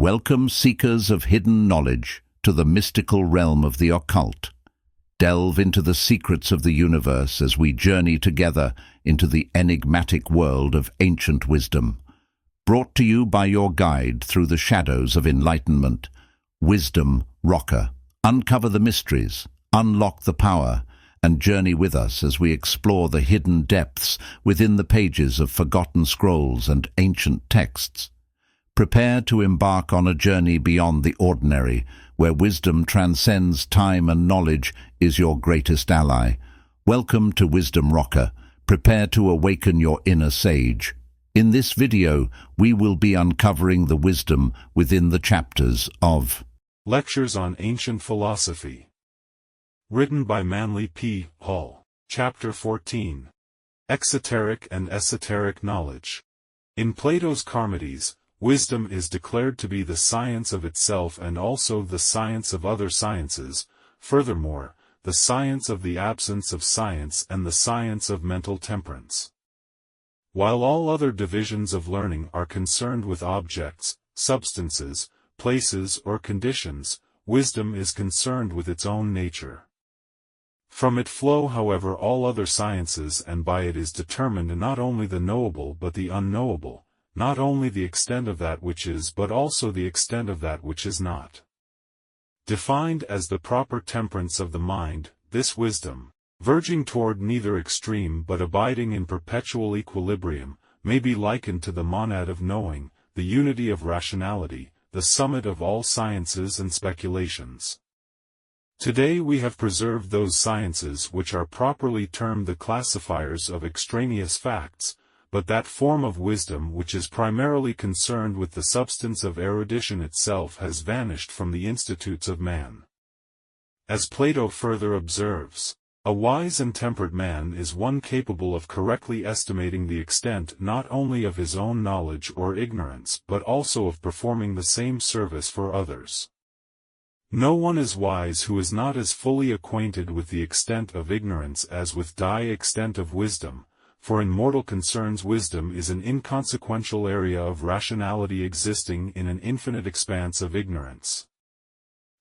Welcome, seekers of hidden knowledge, to the mystical realm of the occult. Delve into the secrets of the universe as we journey together into the enigmatic world of ancient wisdom. Brought to you by your guide through the shadows of enlightenment, Wisdom Rocker. Uncover the mysteries, unlock the power, and journey with us as we explore the hidden depths within the pages of forgotten scrolls and ancient texts. Prepare to embark on a journey beyond the ordinary, where wisdom transcends time and knowledge is your greatest ally. Welcome to Wisdom Rocker. Prepare to awaken your inner sage. In this video, we will be uncovering the wisdom within the chapters of Lectures on Ancient Philosophy. Written by Manly P. Hall. Chapter 14. Exoteric and Esoteric Knowledge. In Plato's Charmides, wisdom is declared to be the science of itself and also the science of other sciences, furthermore, the science of the absence of science and the science of mental temperance. While all other divisions of learning are concerned with objects, substances, places or conditions, wisdom is concerned with its own nature. From it flow however all other sciences, and by it is determined not only the knowable but the unknowable, not only the extent of that which is but also the extent of that which is not. Defined as the proper temperance of the mind, this wisdom, verging toward neither extreme but abiding in perpetual equilibrium, may be likened to the monad of knowing, the unity of rationality, the summit of all sciences and speculations. Today we have preserved those sciences which are properly termed the classifiers of extraneous facts, but that form of wisdom which is primarily concerned with the substance of erudition itself has vanished from the institutes of man. As Plato further observes, a wise and temperate man is one capable of correctly estimating the extent not only of his own knowledge or ignorance but also of performing the same service for others. No one is wise who is not as fully acquainted with the extent of ignorance as with the extent of wisdom, for in mortal concerns wisdom is an inconsequential area of rationality existing in an infinite expanse of ignorance.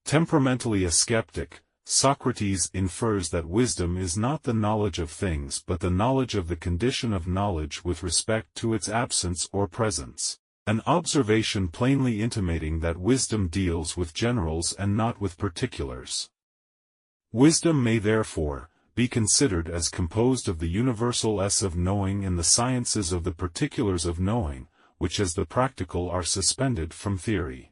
Temperamentally a skeptic, Socrates infers that wisdom is not the knowledge of things but the knowledge of the condition of knowledge with respect to its absence or presence, an observation plainly intimating that wisdom deals with generals and not with particulars. Wisdom may therefore be considered as composed of the universal S of knowing and the sciences of the particulars of knowing, which as the practical are suspended from theory.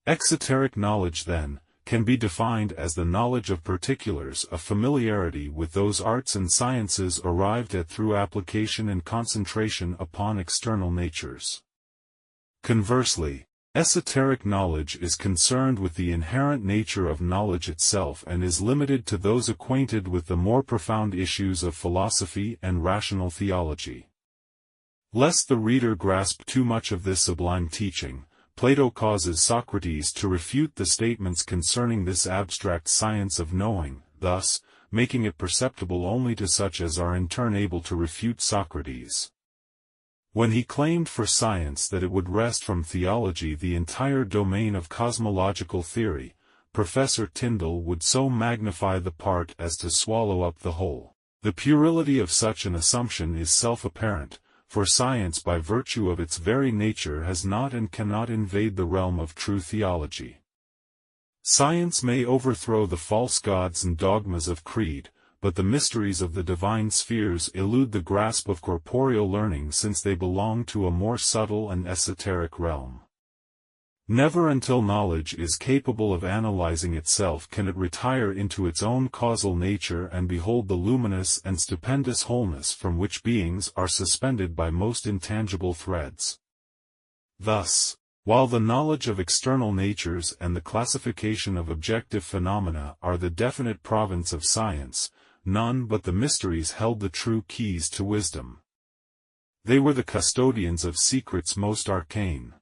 Exoteric knowledge, then, can be defined as the knowledge of particulars, a familiarity with those arts and sciences arrived at through application and concentration upon external natures. Conversely, esoteric knowledge is concerned with the inherent nature of knowledge itself and is limited to those acquainted with the more profound issues of philosophy and rational theology. Lest the reader grasp too much of this sublime teaching, Plato causes Socrates to refute the statements concerning this abstract science of knowing, thus, making it perceptible only to such as are in turn able to refute Socrates. When he claimed for science that it would wrest from theology the entire domain of cosmological theory, Professor Tyndall would so magnify the part as to swallow up the whole. The puerility of such an assumption is self-apparent, for science by virtue of its very nature has not and cannot invade the realm of true theology. Science may overthrow the false gods and dogmas of creed, but the mysteries of the divine spheres elude the grasp of corporeal learning since they belong to a more subtle and esoteric realm. Never until knowledge is capable of analyzing itself can it retire into its own causal nature and behold the luminous and stupendous wholeness from which beings are suspended by most intangible threads. Thus, while the knowledge of external natures and the classification of objective phenomena are the definite province of science, none but the mysteries held the true keys to wisdom. They were the custodians of secrets most arcane.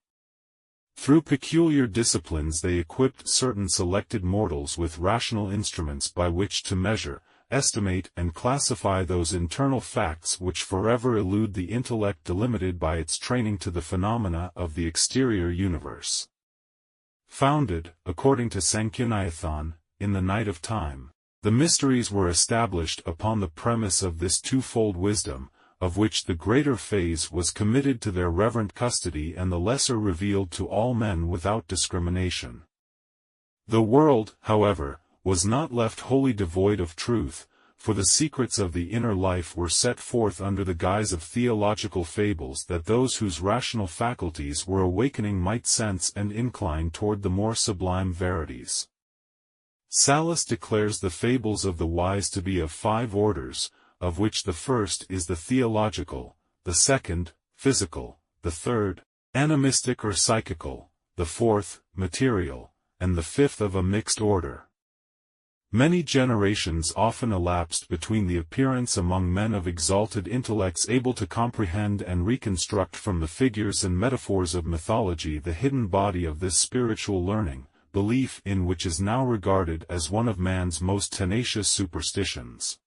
Through peculiar disciplines they equipped certain selected mortals with rational instruments by which to measure, estimate and classify those internal facts which forever elude the intellect delimited by its training to the phenomena of the exterior universe. founded, according to Sankhyanayathan, in the night of time. The mysteries were established upon the premise of this twofold wisdom, of which the greater phase was committed to their reverent custody and the lesser revealed to all men without discrimination. The world, however, was not left wholly devoid of truth, for the secrets of the inner life were set forth under the guise of theological fables that those whose rational faculties were awakening might sense and incline toward the more sublime verities. Sallust declares the fables of the wise to be of 5 orders, of which the first is the theological, the second, physical, the third, animistic or psychical, the fourth, material, and the fifth of a mixed order. Many generations often elapsed between the appearance among men of exalted intellects able to comprehend and reconstruct from the figures and metaphors of mythology the hidden body of this spiritual learning, belief in which is now regarded as one of man's most tenacious superstitions.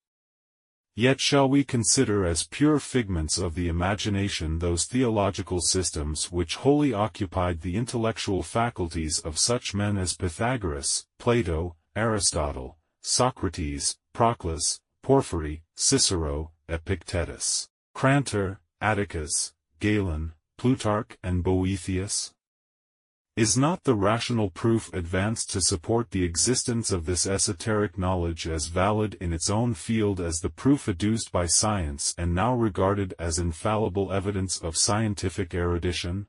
Yet shall we consider as pure figments of the imagination those theological systems which wholly occupied the intellectual faculties of such men as Pythagoras, Plato, Aristotle, Socrates, Proclus, Porphyry, Cicero, Epictetus, Crantor, Atticus, Galen, Plutarch and Boethius? Is not the rational proof advanced to support the existence of this esoteric knowledge as valid in its own field as the proof adduced by science and now regarded as infallible evidence of scientific erudition?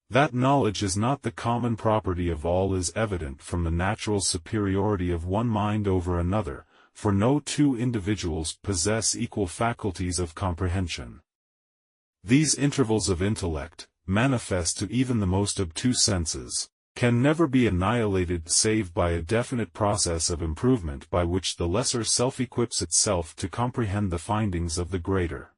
That knowledge is not the common property of all is evident from the natural superiority of one mind over another, for no 2 individuals possess equal faculties of comprehension. These intervals of intellect, manifest to even the most obtuse senses, can never be annihilated save by a definite process of improvement by which the lesser self-equips itself to comprehend the findings of the greater.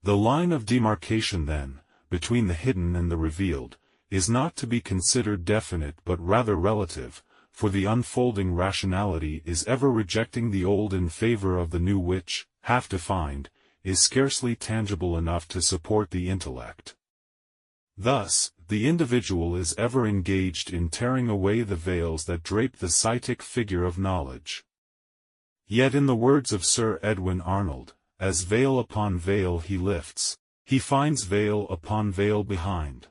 The line of demarcation then, between the hidden and the revealed, is not to be considered definite but rather relative, for the unfolding rationality is ever rejecting the old in favor of the new which, half defined, is scarcely tangible enough to support the intellect. Thus, the individual is ever engaged in tearing away the veils that drape the psitic figure of knowledge. Yet in the words of Sir Edwin Arnold, as veil upon veil he lifts, he finds veil upon veil behind.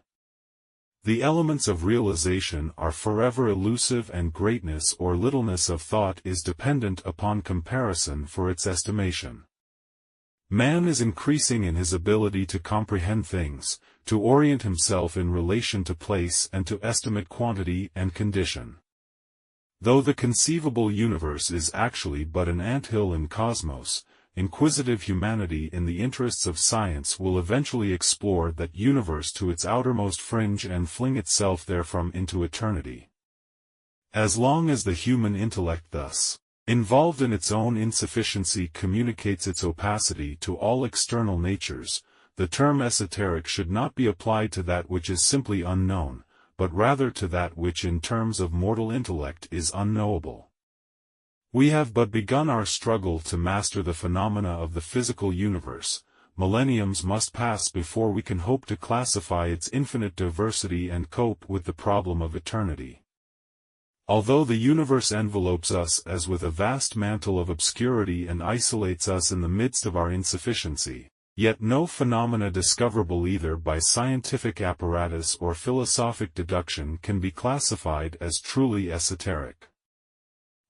The elements of realization are forever elusive and greatness or littleness of thought is dependent upon comparison for its estimation. Man is increasing in his ability to comprehend things, to orient himself in relation to place and to estimate quantity and condition. Though the conceivable universe is actually but an anthill in cosmos, inquisitive humanity in the interests of science will eventually explore that universe to its outermost fringe and fling itself therefrom into eternity. As long as the human intellect thus, involved in its own insufficiency communicates its opacity to all external natures, the term esoteric should not be applied to that which is simply unknown, but rather to that which in terms of mortal intellect is unknowable. We have but begun our struggle to master the phenomena of the physical universe. Millenniums must pass before we can hope to classify its infinite diversity and cope with the problem of eternity. Although the universe envelopes us as with a vast mantle of obscurity and isolates us in the midst of our insufficiency, yet no phenomena discoverable either by scientific apparatus or philosophic deduction can be classified as truly esoteric.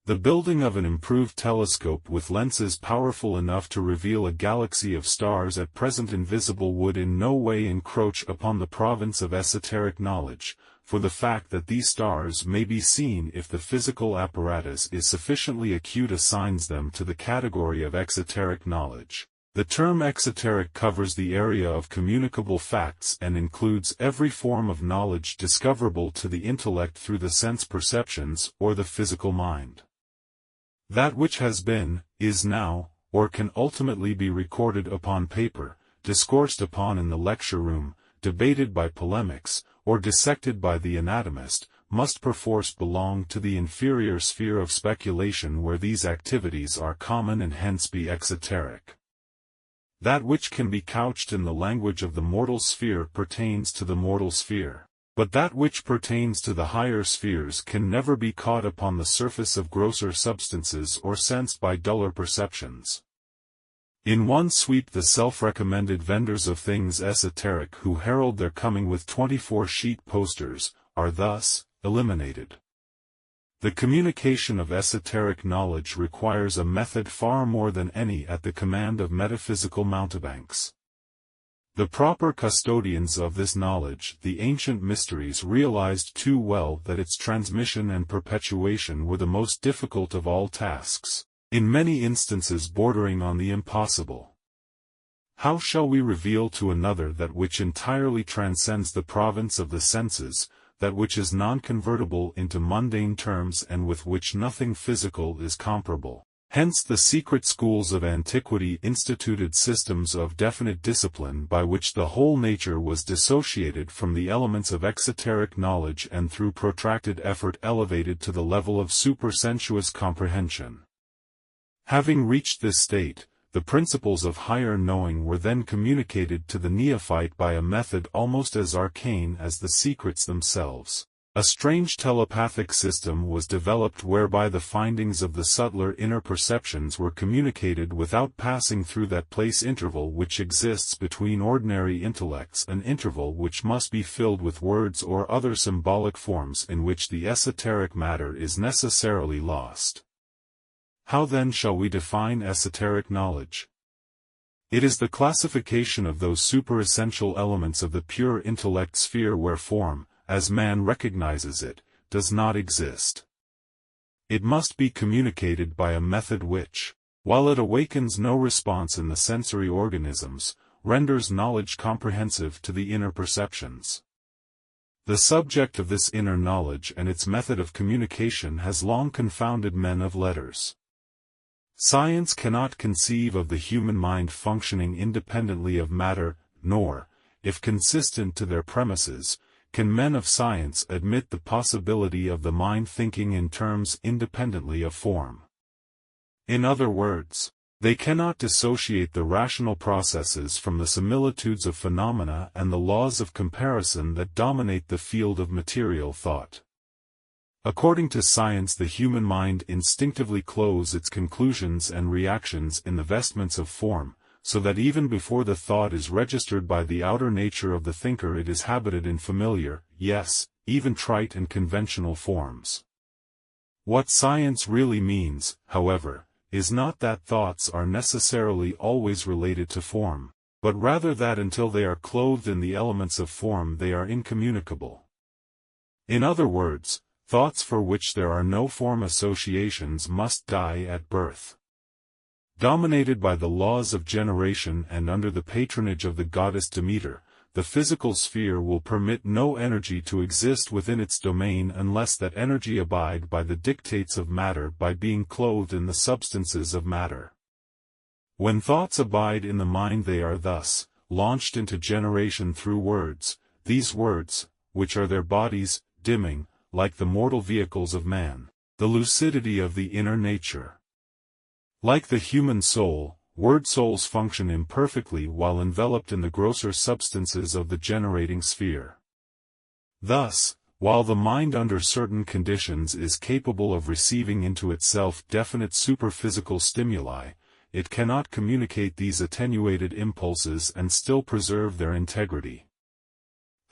The building of an improved telescope with lenses powerful enough to reveal a galaxy of stars at present invisible would in no way encroach upon the province of esoteric knowledge, for the fact that these stars may be seen if the physical apparatus is sufficiently acute assigns them to the category of exoteric knowledge. The term exoteric covers the area of communicable facts and includes every form of knowledge discoverable to the intellect through the sense perceptions or the physical mind. That which has been, is now, or can ultimately be recorded upon paper, discoursed upon in the lecture room, debated by polemics, or dissected by the anatomist, must perforce belong to the inferior sphere of speculation where these activities are common and hence be exoteric. That which can be couched in the language of the mortal sphere pertains to the mortal sphere. But that which pertains to the higher spheres can never be caught upon the surface of grosser substances or sensed by duller perceptions. In one sweep the self-recommended vendors of things esoteric who herald their coming with 24-sheet posters, are thus eliminated. The communication of esoteric knowledge requires a method far more than any at the command of metaphysical mountebanks. The proper custodians of this knowledge, the ancient mysteries, realized too well that its transmission and perpetuation were the most difficult of all tasks, in many instances bordering on the impossible. How shall we reveal to another that which entirely transcends the province of the senses, that which is non-convertible into mundane terms and with which nothing physical is comparable? Hence the secret schools of antiquity instituted systems of definite discipline by which the whole nature was dissociated from the elements of exoteric knowledge and through protracted effort elevated to the level of supersensuous comprehension. Having reached this state, the principles of higher knowing were then communicated to the neophyte by a method almost as arcane as the secrets themselves. A strange telepathic system was developed whereby the findings of the subtler inner perceptions were communicated without passing through that place interval which exists between ordinary intellects, an interval which must be filled with words or other symbolic forms in which the esoteric matter is necessarily lost. How then shall we define esoteric knowledge? It is the classification of those superessential elements of the pure intellect sphere where form, as man recognizes it, does not exist. It must be communicated by a method which, while it awakens no response in the sensory organisms, renders knowledge comprehensive to the inner perceptions. The subject of this inner knowledge and its method of communication has long confounded men of letters. Science cannot conceive of the human mind functioning independently of matter, nor, if consistent to their premises, can men of science admit the possibility of the mind thinking in terms independently of form. In other words, they cannot dissociate the rational processes from the similitudes of phenomena and the laws of comparison that dominate the field of material thought. According to science, the human mind instinctively clothes its conclusions and reactions in the vestments of form, so that even before the thought is registered by the outer nature of the thinker it is habited in familiar, yes, even trite and conventional forms. What science really means, however, is not that thoughts are necessarily always related to form, but rather that until they are clothed in the elements of form they are incommunicable. In other words, thoughts for which there are no form associations must die at birth. Dominated by the laws of generation and under the patronage of the goddess Demeter, the physical sphere will permit no energy to exist within its domain unless that energy abide by the dictates of matter by being clothed in the substances of matter. When thoughts abide in the mind they are thus launched into generation through words, these words, which are their bodies, dimming, like the mortal vehicles of man, the lucidity of the inner nature. Like the human soul, word souls function imperfectly while enveloped in the grosser substances of the generating sphere. Thus, while the mind under certain conditions is capable of receiving into itself definite superphysical stimuli, it cannot communicate these attenuated impulses and still preserve their integrity.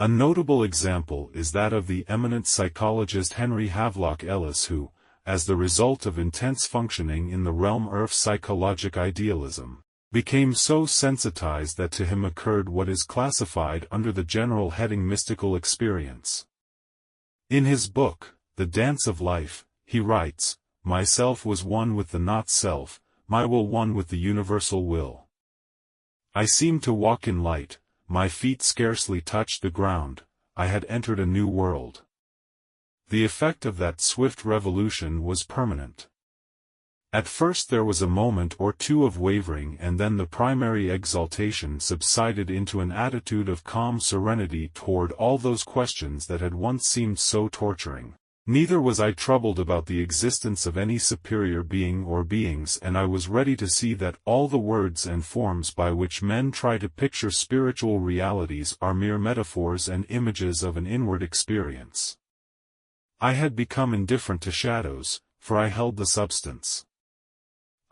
A notable example is that of the eminent psychologist Henry Havelock Ellis who, as the result of intense functioning in the realm of psychologic idealism, became so sensitized that to him occurred what is classified under the general heading mystical experience. In his book, The Dance of Life, he writes, "Myself was one with the not-self, my will one with the universal will. I seemed to walk in light, my feet scarcely touched the ground, I had entered a new world." The effect of that swift revolution was permanent. At first there was a moment or two of wavering and then the primary exaltation subsided into an attitude of calm serenity toward all those questions that had once seemed so torturing. Neither was I troubled about the existence of any superior being or beings, and I was ready to see that all the words and forms by which men try to picture spiritual realities are mere metaphors and images of an inward experience. I had become indifferent to shadows, for I held the substance.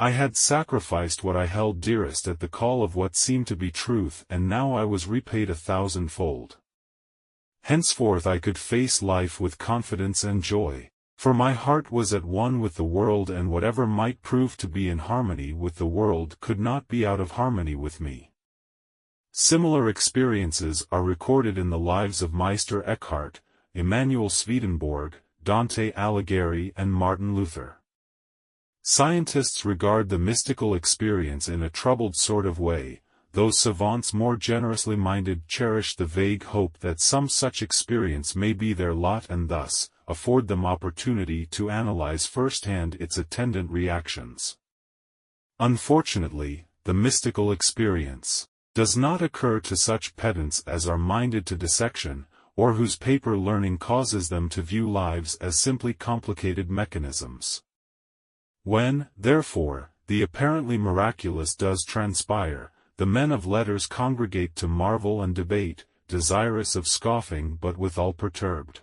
I had sacrificed what I held dearest at the call of what seemed to be truth, and now I was repaid 1,000-fold. Henceforth I could face life with confidence and joy, for my heart was at one with the world, and whatever might prove to be in harmony with the world could not be out of harmony with me. Similar experiences are recorded in the lives of Meister Eckhart, Emanuel Swedenborg, Dante Alighieri, and Martin Luther. Scientists regard the mystical experience in a troubled sort of way. Those savants more generously minded cherish the vague hope that some such experience may be their lot, and thus afford them opportunity to analyze firsthand its attendant reactions. Unfortunately, the mystical experience does not occur to such pedants as are minded to dissection, or whose paper learning causes them to view lives as simply complicated mechanisms. When, therefore, the apparently miraculous does transpire, the men of letters congregate to marvel and debate, desirous of scoffing but withal perturbed.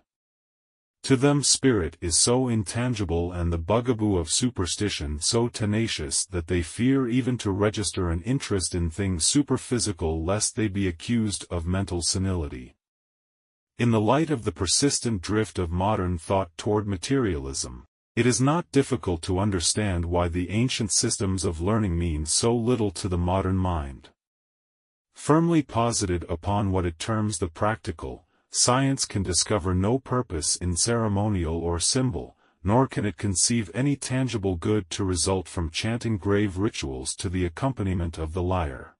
To them spirit is so intangible and the bugaboo of superstition so tenacious that they fear even to register an interest in things superphysical lest they be accused of mental senility. In the light of the persistent drift of modern thought toward materialism, it is not difficult to understand why the ancient systems of learning mean so little to the modern mind. Firmly posited upon what it terms the practical, science can discover no purpose in ceremonial or symbol, nor can it conceive any tangible good to result from chanting grave rituals to the accompaniment of the lyre.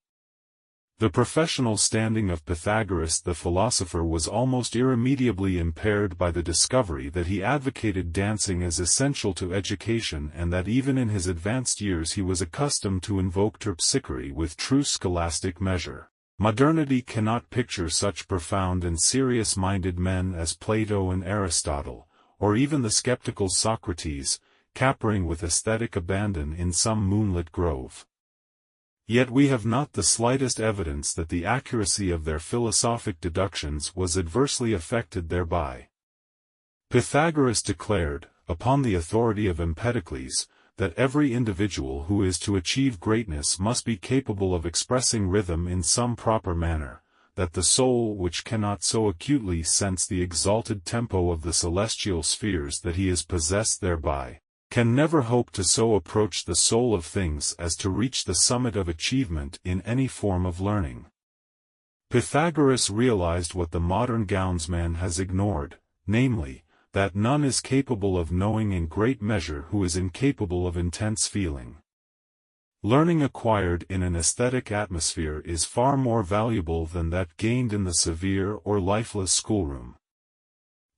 The professional standing of Pythagoras the philosopher was almost irremediably impaired by the discovery that he advocated dancing as essential to education, and that even in his advanced years he was accustomed to invoke terpsichore with true scholastic measure. Modernity cannot picture such profound and serious-minded men as Plato and Aristotle, or even the skeptical Socrates, capering with aesthetic abandon in some moonlit grove. Yet we have not the slightest evidence that the accuracy of their philosophic deductions was adversely affected thereby. Pythagoras declared, upon the authority of Empedocles, that every individual who is to achieve greatness must be capable of expressing rhythm in some proper manner, that the soul which cannot so acutely sense the exalted tempo of the celestial spheres that he is possessed thereby, can never hope to so approach the soul of things as to reach the summit of achievement in any form of learning. Pythagoras realized what the modern gownsman has ignored, namely, that none is capable of knowing in great measure who is incapable of intense feeling. Learning acquired in an aesthetic atmosphere is far more valuable than that gained in the severe or lifeless schoolroom.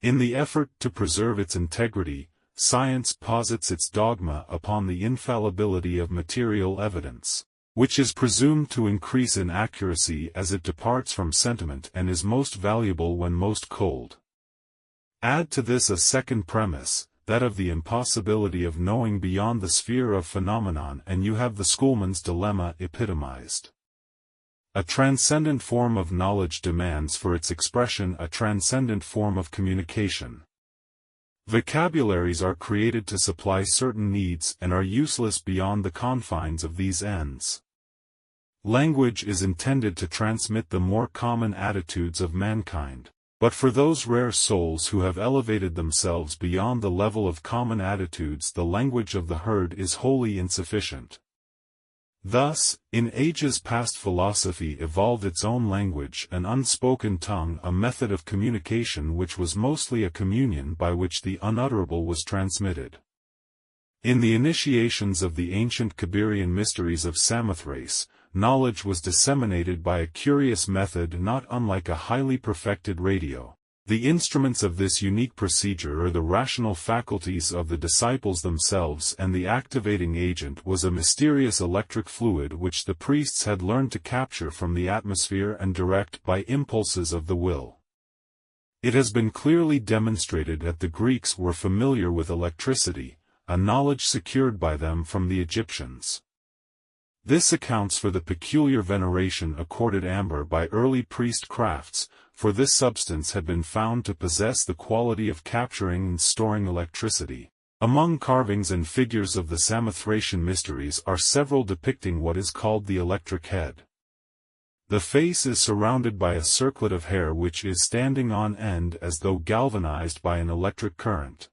In the effort to preserve its integrity, science posits its dogma upon the infallibility of material evidence, which is presumed to increase in accuracy as it departs from sentiment and is most valuable when most cold. Add to this a second premise, that of the impossibility of knowing beyond the sphere of phenomenon, and you have the schoolman's dilemma epitomized. A transcendent form of knowledge demands for its expression a transcendent form of communication. Vocabularies are created to supply certain needs and are useless beyond the confines of these ends. Language is intended to transmit the more common attitudes of mankind, but for those rare souls who have elevated themselves beyond the level of common attitudes, the language of the herd is wholly insufficient. Thus, in ages past philosophy evolved its own language, an unspoken tongue, a method of communication which was mostly a communion by which the unutterable was transmitted. In the initiations of the ancient Kabirian mysteries of Samothrace, knowledge was disseminated by a curious method not unlike a highly perfected radio. The instruments of this unique procedure are the rational faculties of the disciples themselves, and the activating agent was a mysterious electric fluid which the priests had learned to capture from the atmosphere and direct by impulses of the will. It has been clearly demonstrated that the Greeks were familiar with electricity, a knowledge secured by them from the Egyptians. This accounts for the peculiar veneration accorded amber by early priest crafts, for this substance had been found to possess the quality of capturing and storing electricity. Among carvings and figures of the Samothracian mysteries are several depicting what is called the electric head. The face is surrounded by a circlet of hair which is standing on end as though galvanized by an electric current.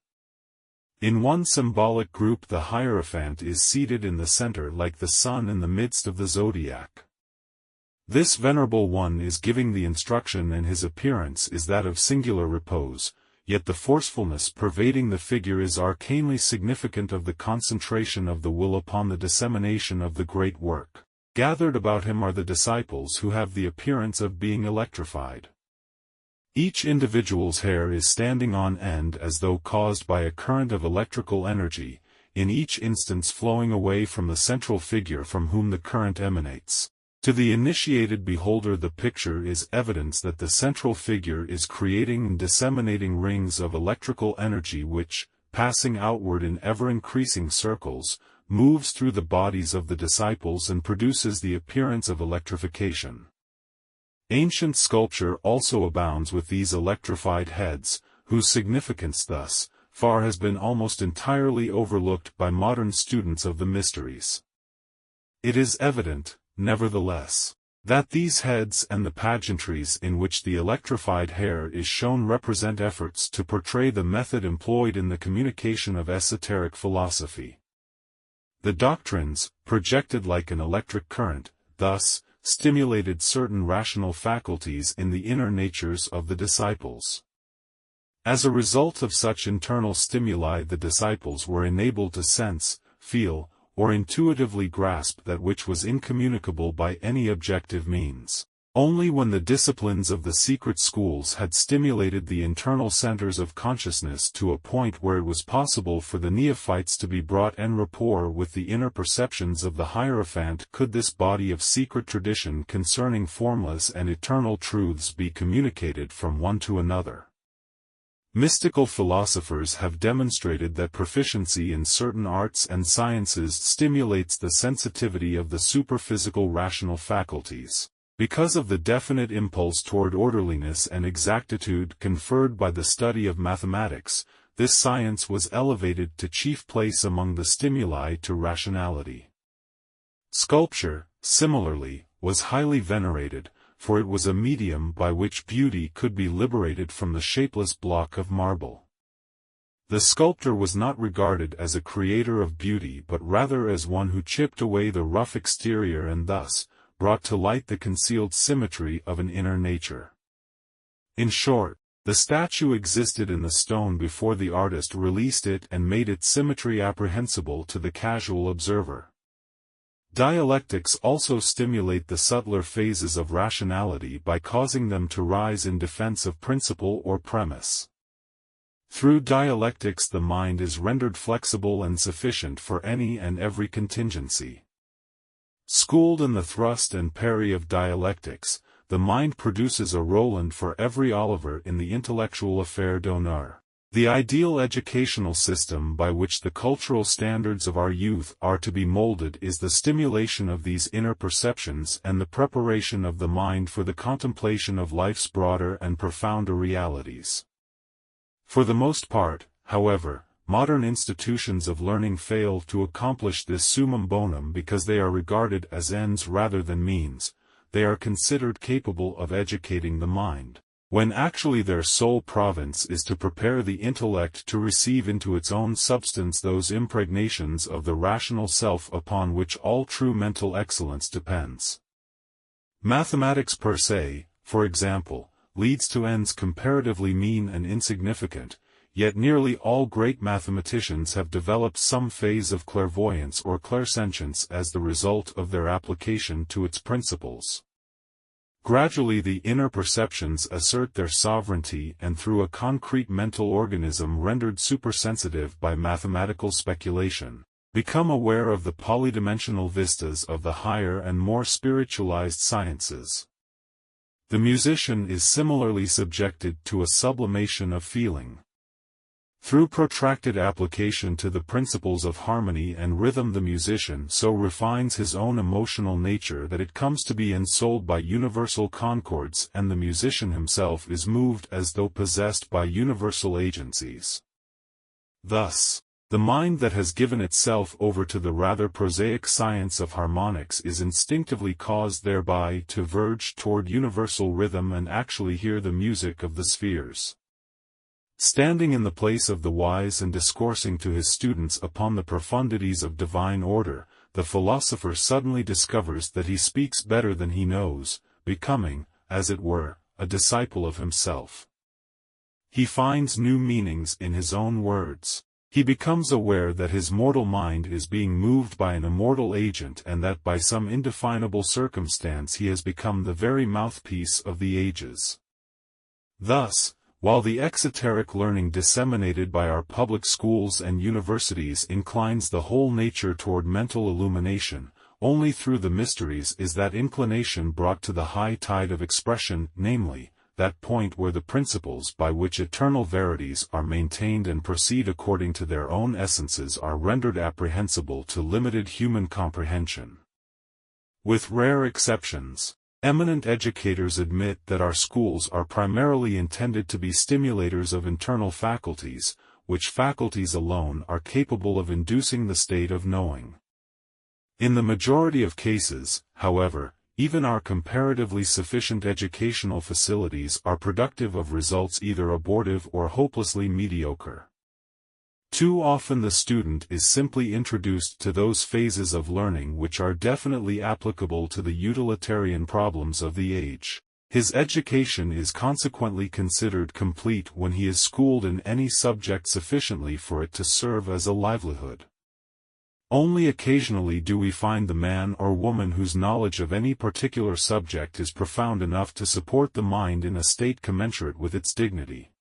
In one symbolic group the Hierophant is seated in the center like the sun in the midst of the zodiac. This venerable one is giving the instruction and his appearance is that of singular repose, yet the forcefulness pervading the figure is arcanely significant of the concentration of the will upon the dissemination of the great work. Gathered about him are the disciples who have the appearance of being electrified. Each individual's hair is standing on end as though caused by a current of electrical energy, in each instance flowing away from the central figure from whom the current emanates. To the initiated beholder the picture is evidence that the central figure is creating and disseminating rings of electrical energy which, passing outward in ever-increasing circles, moves through the bodies of the disciples and produces the appearance of electrification. Ancient sculpture also abounds with these electrified heads, whose significance thus far has been almost entirely overlooked by modern students of the mysteries. It is evident, nevertheless, that these heads and the pageantries in which the electrified hair is shown represent efforts to portray the method employed in the communication of esoteric philosophy. The doctrines, projected like an electric current, thus, stimulated certain rational faculties in the inner natures of the disciples. As a result of such internal stimuli the disciples were enabled to sense, feel, or intuitively grasp that which was incommunicable by any objective means. Only when the disciplines of the secret schools had stimulated the internal centers of consciousness to a point where it was possible for the neophytes to be brought en rapport with the inner perceptions of the Hierophant could this body of secret tradition concerning formless and eternal truths be communicated from one to another. Mystical philosophers have demonstrated that proficiency in certain arts and sciences stimulates the sensitivity of the superphysical rational faculties. Because of the definite impulse toward orderliness and exactitude conferred by the study of mathematics, this science was elevated to chief place among the stimuli to rationality. Sculpture, similarly, was highly venerated, for it was a medium by which beauty could be liberated from the shapeless block of marble. The sculptor was not regarded as a creator of beauty but rather as one who chipped away the rough exterior and thus brought to light the concealed symmetry of an inner nature. In short, the statue existed in the stone before the artist released it and made its symmetry apprehensible to the casual observer. Dialectics also stimulate the subtler phases of rationality by causing them to rise in defense of principle or premise. Through dialectics the mind is rendered flexible and sufficient for any and every contingency. Schooled in the thrust and parry of dialectics, the mind produces a Roland for every Oliver in the intellectual affaire d'honneur. The ideal educational system by which the cultural standards of our youth are to be molded is the stimulation of these inner perceptions and the preparation of the mind for the contemplation of life's broader and profounder realities. For the most part, however, modern institutions of learning fail to accomplish this summum bonum because they are regarded as ends rather than means. They are considered capable of educating the mind, when actually their sole province is to prepare the intellect to receive into its own substance those impregnations of the rational self upon which all true mental excellence depends. Mathematics per se, for example, leads to ends comparatively mean and insignificant, yet nearly all great mathematicians have developed some phase of clairvoyance or clairsentience as the result of their application to its principles. Gradually the inner perceptions assert their sovereignty and through a concrete mental organism rendered supersensitive by mathematical speculation, become aware of the polydimensional vistas of the higher and more spiritualized sciences. The musician is similarly subjected to a sublimation of feeling. Through protracted application to the principles of harmony and rhythm, the musician so refines his own emotional nature that it comes to be ensouled by universal concords, and the musician himself is moved as though possessed by universal agencies. Thus, the mind that has given itself over to the rather prosaic science of harmonics is instinctively caused thereby to verge toward universal rhythm and actually hear the music of the spheres. Standing in the place of the wise and discoursing to his students upon the profundities of divine order, the philosopher suddenly discovers that he speaks better than he knows, becoming, as it were, a disciple of himself. He finds new meanings in his own words. He becomes aware that his mortal mind is being moved by an immortal agent, and that by some indefinable circumstance he has become the very mouthpiece of the ages. Thus, while the exoteric learning disseminated by our public schools and universities inclines the whole nature toward mental illumination, only through the mysteries is that inclination brought to the high tide of expression, namely, that point where the principles by which eternal verities are maintained and proceed according to their own essences are rendered apprehensible to limited human comprehension. With rare exceptions, eminent educators admit that our schools are primarily intended to be stimulators of internal faculties, which faculties alone are capable of inducing the state of knowing. In the majority of cases, however, even our comparatively sufficient educational facilities are productive of results either abortive or hopelessly mediocre. Too often the student is simply introduced to those phases of learning which are definitely applicable to the utilitarian problems of the age. His education is consequently considered complete when he is schooled in any subject sufficiently for it to serve as a livelihood. Only occasionally do we find the man or woman whose knowledge of any particular subject is profound enough to support the mind in a state commensurate with its dignity.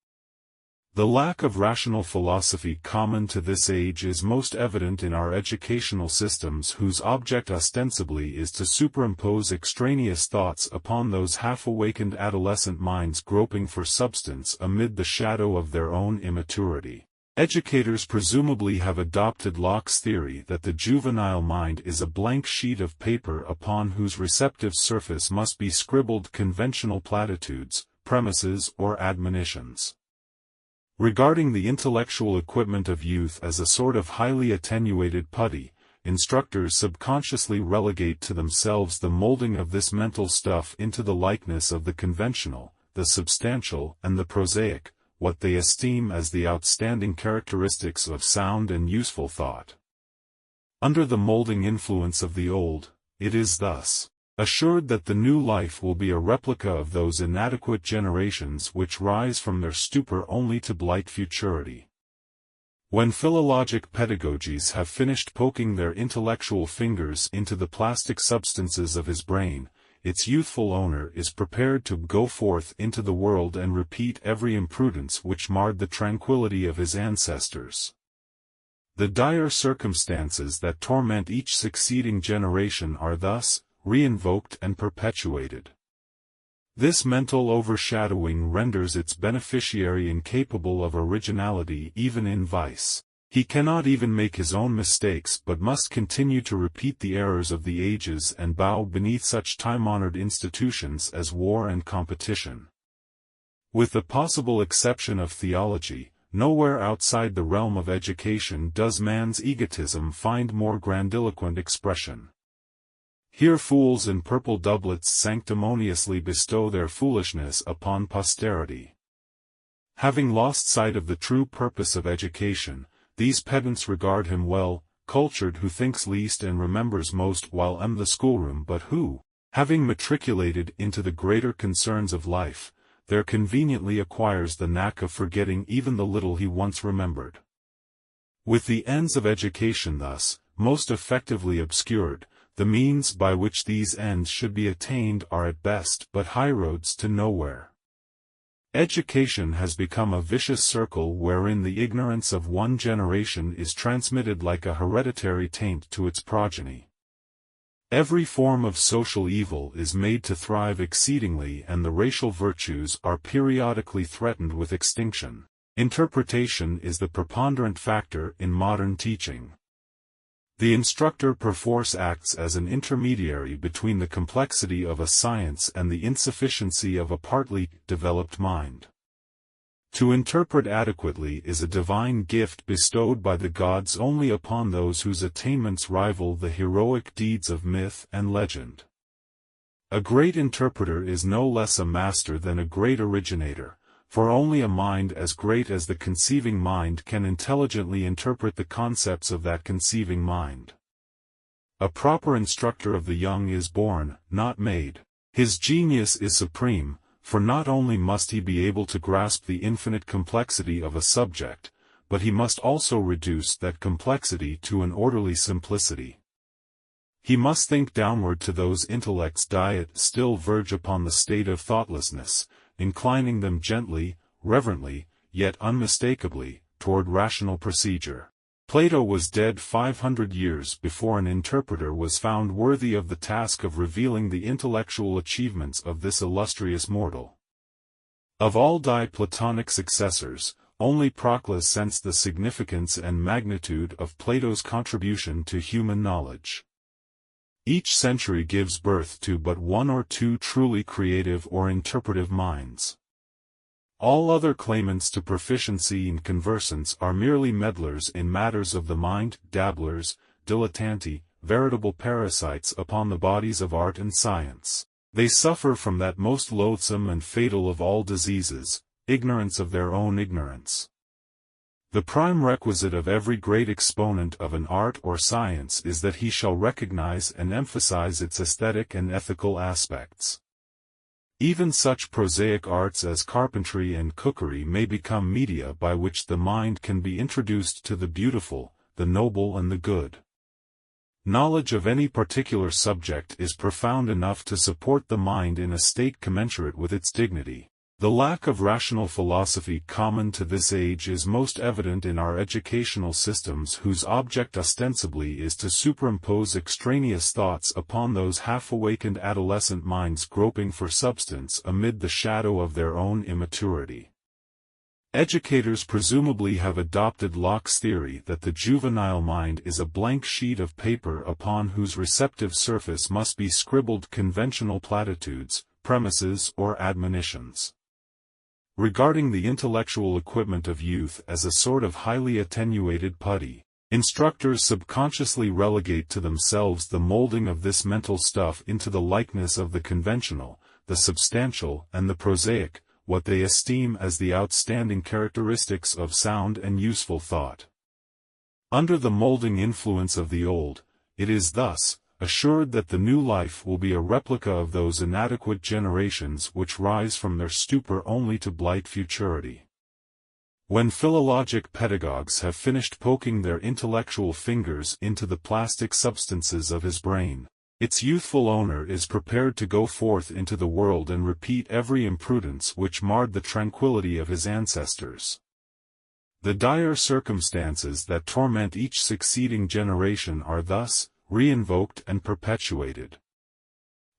The lack of rational philosophy common to this age is most evident in our educational systems, whose object ostensibly is to superimpose extraneous thoughts upon those half-awakened adolescent minds groping for substance amid the shadow of their own immaturity. Educators presumably have adopted Locke's theory that the juvenile mind is a blank sheet of paper upon whose receptive surface must be scribbled conventional platitudes, premises, or admonitions. Regarding the intellectual equipment of youth as a sort of highly attenuated putty, instructors subconsciously relegate to themselves the molding of this mental stuff into the likeness of the conventional, the substantial, and the prosaic, what they esteem as the outstanding characteristics of sound and useful thought. Under the molding influence of the old, it is thus assured that the new life will be a replica of those inadequate generations which rise from their stupor only to blight futurity. When philologic pedagogies have finished poking their intellectual fingers into the plastic substances of his brain, its youthful owner is prepared to go forth into the world and repeat every imprudence which marred the tranquility of his ancestors. The dire circumstances that torment each succeeding generation are thus reinvoked and perpetuated. This mental overshadowing renders its beneficiary incapable of originality even in vice. He cannot even make his own mistakes but must continue to repeat the errors of the ages and bow beneath such time-honored institutions as war and competition. With the possible exception of theology, nowhere outside the realm of education does man's egotism find more grandiloquent expression. Here fools in purple doublets sanctimoniously bestow their foolishness upon posterity. Having lost sight of the true purpose of education, these pedants regard him well, cultured who thinks least and remembers most while in the schoolroom, but who, having matriculated into the greater concerns of life, there conveniently acquires the knack of forgetting even the little he once remembered. With the ends of education thus most effectively obscured, the means by which these ends should be attained are at best but highroads to nowhere. Education has become a vicious circle wherein the ignorance of one generation is transmitted like a hereditary taint to its progeny. Every form of social evil is made to thrive exceedingly, and the racial virtues are periodically threatened with extinction. Interpretation is the preponderant factor in modern teaching. The instructor perforce acts as an intermediary between the complexity of a science and the insufficiency of a partly developed mind. To interpret adequately is a divine gift bestowed by the gods only upon those whose attainments rival the heroic deeds of myth and legend. A great interpreter is no less a master than a great originator, for only a mind as great as the conceiving mind can intelligently interpret the concepts of that conceiving mind. A proper instructor of the young is born, not made. His genius is supreme, for not only must he be able to grasp the infinite complexity of a subject, but he must also reduce that complexity to an orderly simplicity. He must think downward to those intellects that still verge upon the state of thoughtlessness, inclining them gently, reverently, yet unmistakably, toward rational procedure. Plato was dead 500 years before an interpreter was found worthy of the task of revealing the intellectual achievements of this illustrious mortal. Of all Platonic successors, only Proclus sensed the significance and magnitude of Plato's contribution to human knowledge. Each century gives birth to but one or two truly creative or interpretive minds. All other claimants to proficiency in conversance are merely meddlers in matters of the mind, dabblers, dilettanti, veritable parasites upon the bodies of art and science. They suffer from that most loathsome and fatal of all diseases, ignorance of their own ignorance. The prime requisite of every great exponent of an art or science is that he shall recognize and emphasize its aesthetic and ethical aspects. Even such prosaic arts as carpentry and cookery may become media by which the mind can be introduced to the beautiful, the noble and the good. Knowledge of any particular subject is profound enough to support the mind in a state commensurate with its dignity. The lack of rational philosophy common to this age is most evident in our educational systems, whose object ostensibly is to superimpose extraneous thoughts upon those half-awakened adolescent minds groping for substance amid the shadow of their own immaturity. Educators presumably have adopted Locke's theory that the juvenile mind is a blank sheet of paper upon whose receptive surface must be scribbled conventional platitudes, premises or admonitions. Regarding the intellectual equipment of youth as a sort of highly attenuated putty, instructors subconsciously relegate to themselves the molding of this mental stuff into the likeness of the conventional, the substantial and the prosaic, what they esteem as the outstanding characteristics of sound and useful thought. Under the molding influence of the old, it is thus assured that the new life will be a replica of those inadequate generations which rise from their stupor only to blight futurity. When philologic pedagogues have finished poking their intellectual fingers into the plastic substances of his brain, its youthful owner is prepared to go forth into the world and repeat every imprudence which marred the tranquility of his ancestors. The dire circumstances that torment each succeeding generation are thus re-invoked and perpetuated.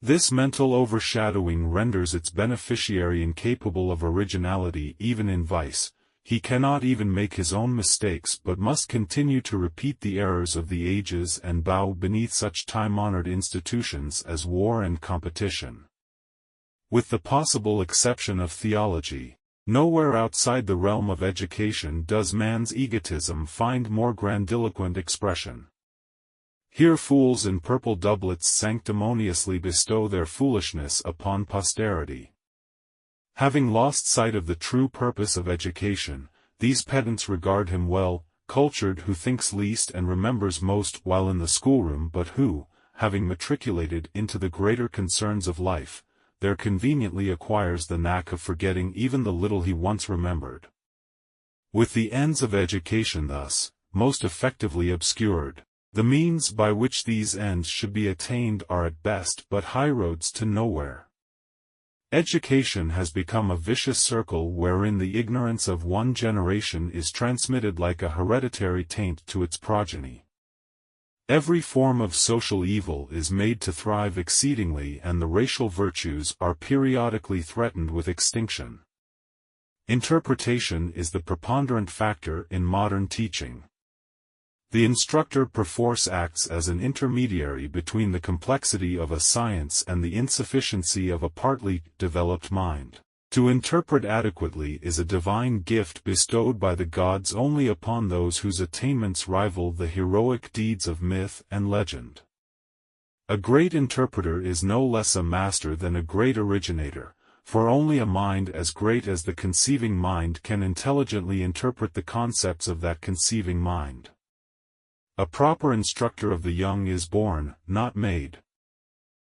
This mental overshadowing renders its beneficiary incapable of originality even in vice. He cannot even make his own mistakes but must continue to repeat the errors of the ages and bow beneath such time-honored institutions as war and competition. With the possible exception of theology, nowhere outside the realm of education does man's egotism find more grandiloquent expression. Here fools in purple doublets sanctimoniously bestow their foolishness upon posterity. Having lost sight of the true purpose of education, these pedants regard him well, cultured who thinks least and remembers most while in the schoolroom, but who, having matriculated into the greater concerns of life, there conveniently acquires the knack of forgetting even the little he once remembered. With the ends of education thus, most effectively obscured, the means by which these ends should be attained are at best but highroads to nowhere. Education has become a vicious circle wherein the ignorance of one generation is transmitted like a hereditary taint to its progeny. Every form of social evil is made to thrive exceedingly, and the racial virtues are periodically threatened with extinction. Interpretation is the preponderant factor in modern teaching. The instructor perforce acts as an intermediary between the complexity of a science and the insufficiency of a partly developed mind. To interpret adequately is a divine gift bestowed by the gods only upon those whose attainments rival the heroic deeds of myth and legend. A great interpreter is no less a master than a great originator, for only a mind as great as the conceiving mind can intelligently interpret the concepts of that conceiving mind. A proper instructor of the young is born, not made.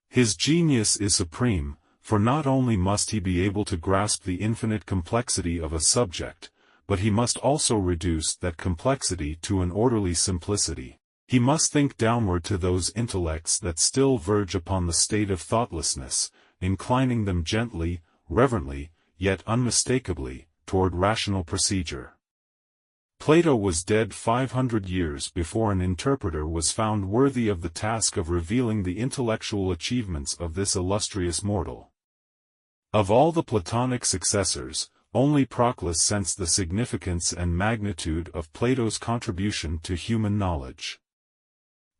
His genius is supreme, for not only must he be able to grasp the infinite complexity of a subject, but he must also reduce that complexity to an orderly simplicity. He must think downward to those intellects that still verge upon the state of thoughtlessness, inclining them gently, reverently, yet unmistakably, toward rational procedure. Plato was dead 500 years before an interpreter was found worthy of the task of revealing the intellectual achievements of this illustrious mortal. Of all the Platonic successors, only Proclus sensed the significance and magnitude of Plato's contribution to human knowledge.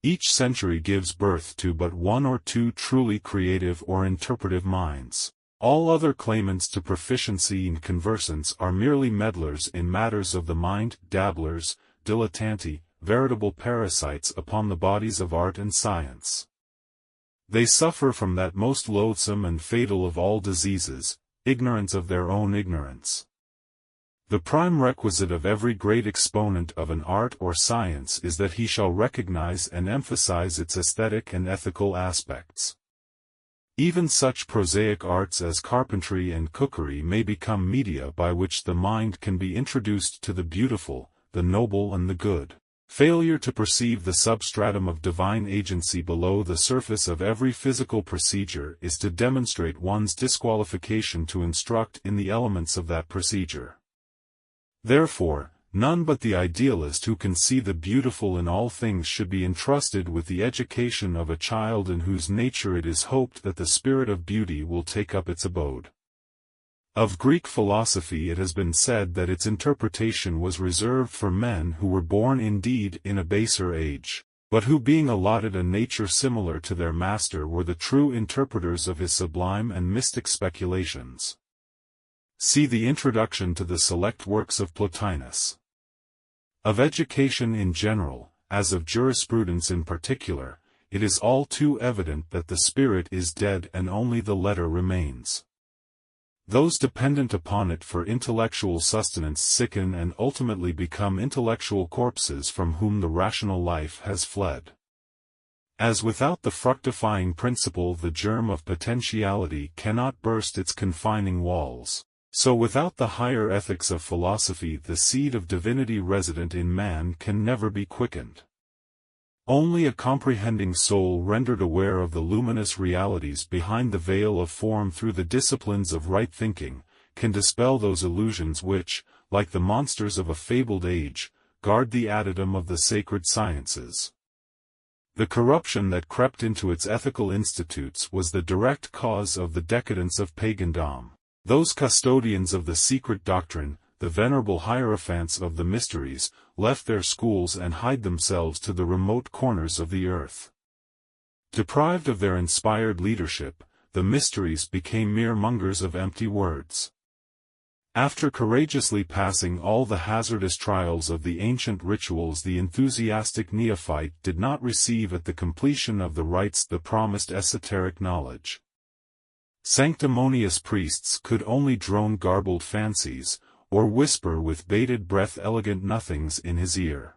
Each century gives birth to but one or two truly creative or interpretive minds. All other claimants to proficiency in conversance are merely meddlers in matters of the mind, dabblers, dilettanti, veritable parasites upon the bodies of art and science. They suffer from that most loathsome and fatal of all diseases, ignorance of their own ignorance. The prime requisite of every great exponent of an art or science is that he shall recognize and emphasize its aesthetic and ethical aspects. Even such prosaic arts as carpentry and cookery may become media by which the mind can be introduced to the beautiful, the noble and the good. Failure to perceive the substratum of divine agency below the surface of every physical procedure is to demonstrate one's disqualification to instruct in the elements of that procedure. Therefore, none but the idealist who can see the beautiful in all things should be entrusted with the education of a child in whose nature it is hoped that the spirit of beauty will take up its abode. Of Greek philosophy it has been said that its interpretation was reserved for men who were born indeed in a baser age, but who being allotted a nature similar to their master were the true interpreters of his sublime and mystic speculations. See the introduction to the select works of Plotinus. Of education in general, as of jurisprudence in particular, it is all too evident that the spirit is dead and only the letter remains. Those dependent upon it for intellectual sustenance sicken and ultimately become intellectual corpses from whom the rational life has fled. As without the fructifying principle the germ of potentiality cannot burst its confining walls, so without the higher ethics of philosophy the seed of divinity resident in man can never be quickened. Only a comprehending soul rendered aware of the luminous realities behind the veil of form through the disciplines of right thinking, can dispel those illusions which, like the monsters of a fabled age, guard the adytum of the sacred sciences. The corruption that crept into its ethical institutes was the direct cause of the decadence of pagandom. Those custodians of the secret doctrine, the venerable hierophants of the mysteries, left their schools and hied themselves to the remote corners of the earth. Deprived of their inspired leadership, the mysteries became mere mongers of empty words. After courageously passing all the hazardous trials of the ancient rituals, the enthusiastic neophyte did not receive at the completion of the rites the promised esoteric knowledge. Sanctimonious priests could only drone garbled fancies, or whisper with bated breath elegant nothings in his ear.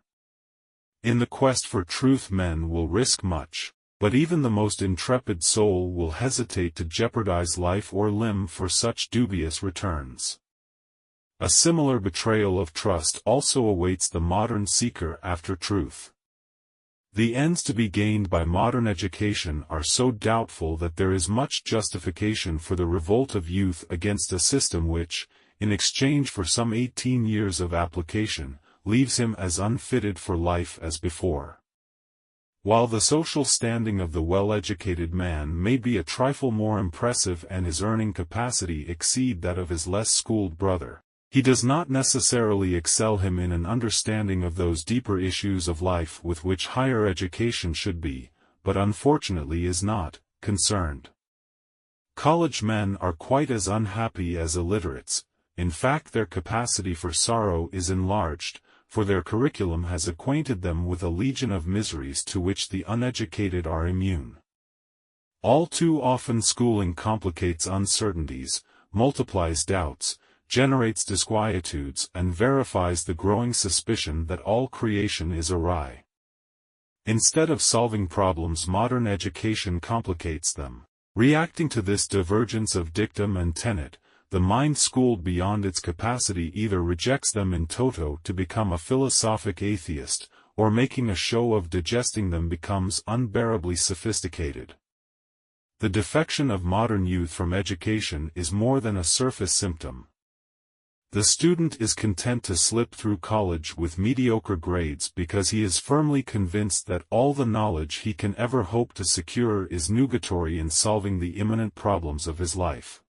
In the quest for truth men will risk much, but even the most intrepid soul will hesitate to jeopardize life or limb for such dubious returns. A similar betrayal of trust also awaits the modern seeker after truth. The ends to be gained by modern education are so doubtful that there is much justification for the revolt of youth against a system which, in exchange for some 18 years of application, leaves him as unfitted for life as before. While the social standing of the well-educated man may be a trifle more impressive and his earning capacity exceed that of his less-schooled brother, he does not necessarily excel him in an understanding of those deeper issues of life with which higher education should be, but unfortunately is not, concerned. College men are quite as unhappy as illiterates. In fact, their capacity for sorrow is enlarged, for their curriculum has acquainted them with a legion of miseries to which the uneducated are immune. All too often schooling complicates uncertainties, multiplies doubts, generates disquietudes, and verifies the growing suspicion that all creation is awry. Instead of solving problems, modern education complicates them. Reacting to this divergence of dictum and tenet, the mind schooled beyond its capacity either rejects them in toto to become a philosophic atheist, or making a show of digesting them becomes unbearably sophisticated. The defection of modern youth from education is more than a surface symptom. The student is content to slip through college with mediocre grades because he is firmly convinced that all the knowledge he can ever hope to secure is nugatory in solving the imminent problems of his life.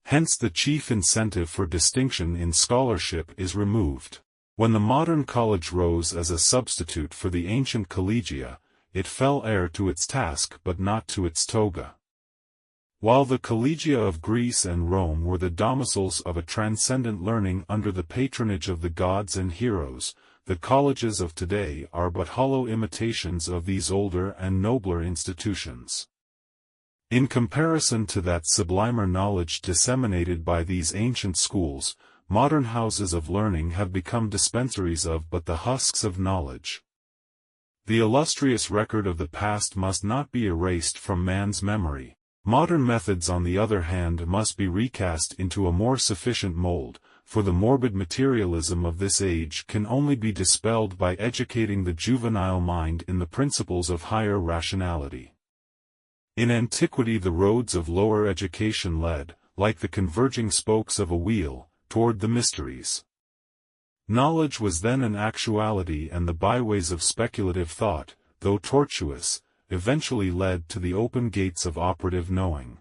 Hence the chief incentive for distinction in scholarship is removed. When the modern college rose as a substitute for the ancient collegia, it fell heir to its task but not to its toga. While the collegia of Greece and Rome were the domiciles of a transcendent learning under the patronage of the gods and heroes, the colleges of today are but hollow imitations of these older and nobler institutions. In comparison to that sublimer knowledge disseminated by these ancient schools, modern houses of learning have become dispensaries of but the husks of knowledge. The illustrious record of the past must not be erased from man's memory. Modern methods, on the other hand, must be recast into a more sufficient mold, for the morbid materialism of this age can only be dispelled by educating the juvenile mind in the principles of higher rationality. In antiquity the roads of lower education led, like the converging spokes of a wheel, toward the mysteries. Knowledge was then an actuality, and the byways of speculative thought, though tortuous, eventually led to the open gates of operative knowing.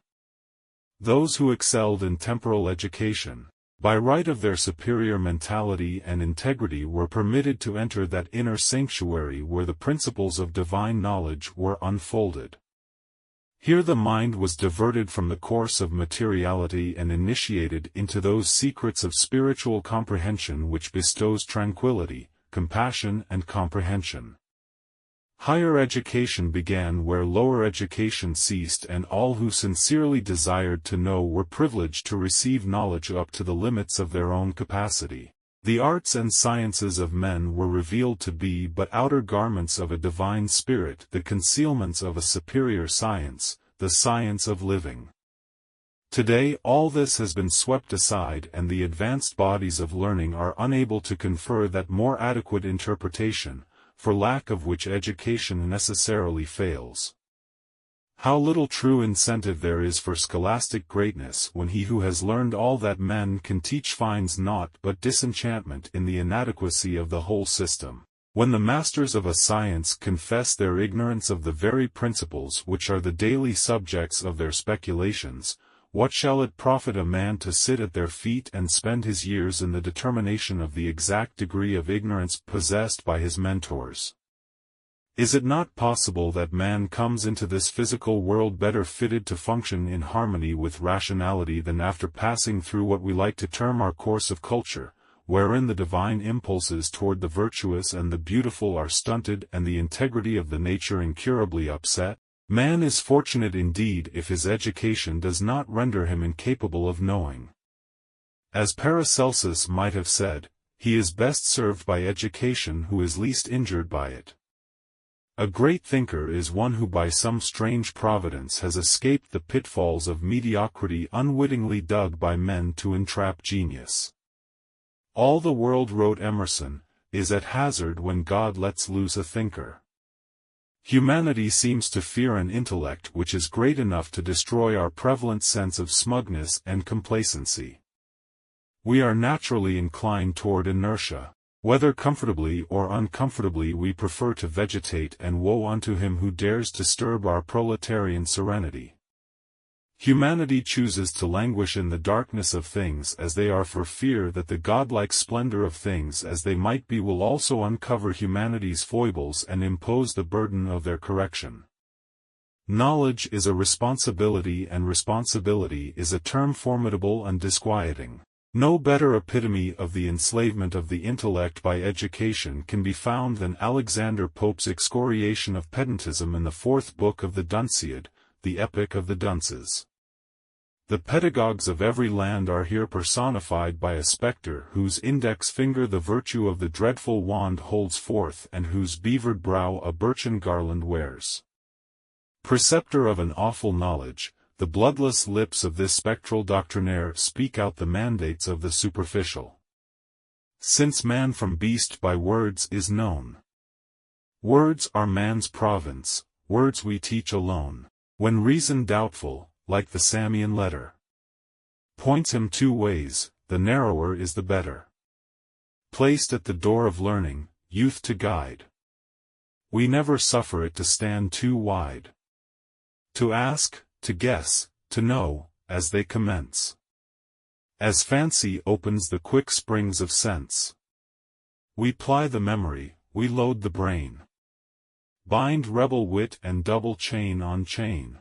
Those who excelled in temporal education, by right of their superior mentality and integrity, were permitted to enter that inner sanctuary where the principles of divine knowledge were unfolded. Here the mind was diverted from the course of materiality and initiated into those secrets of spiritual comprehension which bestows tranquility, compassion, and comprehension. Higher education began where lower education ceased, and all who sincerely desired to know were privileged to receive knowledge up to the limits of their own capacity. The arts and sciences of men were revealed to be but outer garments of a divine spirit, the concealments of a superior science, the science of living. Today all this has been swept aside, and the advanced bodies of learning are unable to confer that more adequate interpretation, for lack of which education necessarily fails. How little true incentive there is for scholastic greatness when he who has learned all that men can teach finds naught but disenchantment in the inadequacy of the whole system. When the masters of a science confess their ignorance of the very principles which are the daily subjects of their speculations, what shall it profit a man to sit at their feet and spend his years in the determination of the exact degree of ignorance possessed by his mentors? Is it not possible that man comes into this physical world better fitted to function in harmony with rationality than after passing through what we like to term our course of culture, wherein the divine impulses toward the virtuous and the beautiful are stunted and the integrity of the nature incurably upset? Man is fortunate indeed if his education does not render him incapable of knowing. As Paracelsus might have said, he is best served by education who is least injured by it. A great thinker is one who by some strange providence has escaped the pitfalls of mediocrity unwittingly dug by men to entrap genius. All the world, wrote Emerson, is at hazard when God lets loose a thinker. Humanity seems to fear an intellect which is great enough to destroy our prevalent sense of smugness and complacency. We are naturally inclined toward inertia. Whether comfortably or uncomfortably we prefer to vegetate, and woe unto him who dares disturb our proletarian serenity. Humanity chooses to languish in the darkness of things as they are for fear that the godlike splendor of things as they might be will also uncover humanity's foibles and impose the burden of their correction. Knowledge is a responsibility, and responsibility is a term formidable and disquieting. No better epitome of the enslavement of the intellect by education can be found than Alexander Pope's excoriation of pedantism in the 4th book of the Dunciad, the Epic of the Dunces. The pedagogues of every land are here personified by a spectre whose index finger the virtue of the dreadful wand holds forth, and whose beavered brow a birchen garland wears. Preceptor of an awful knowledge, the bloodless lips of this spectral doctrinaire speak out the mandates of the superficial. Since man from beast by words is known. Words are man's province, words we teach alone. When reason doubtful, like the Samian letter, points him 2 ways, the narrower is the better. Placed at the door of learning, youth to guide, we never suffer it to stand too wide. To ask, to guess, to know, as they commence. As fancy opens the quick springs of sense, we ply the memory, we load the brain. Bind rebel wit and double chain on chain.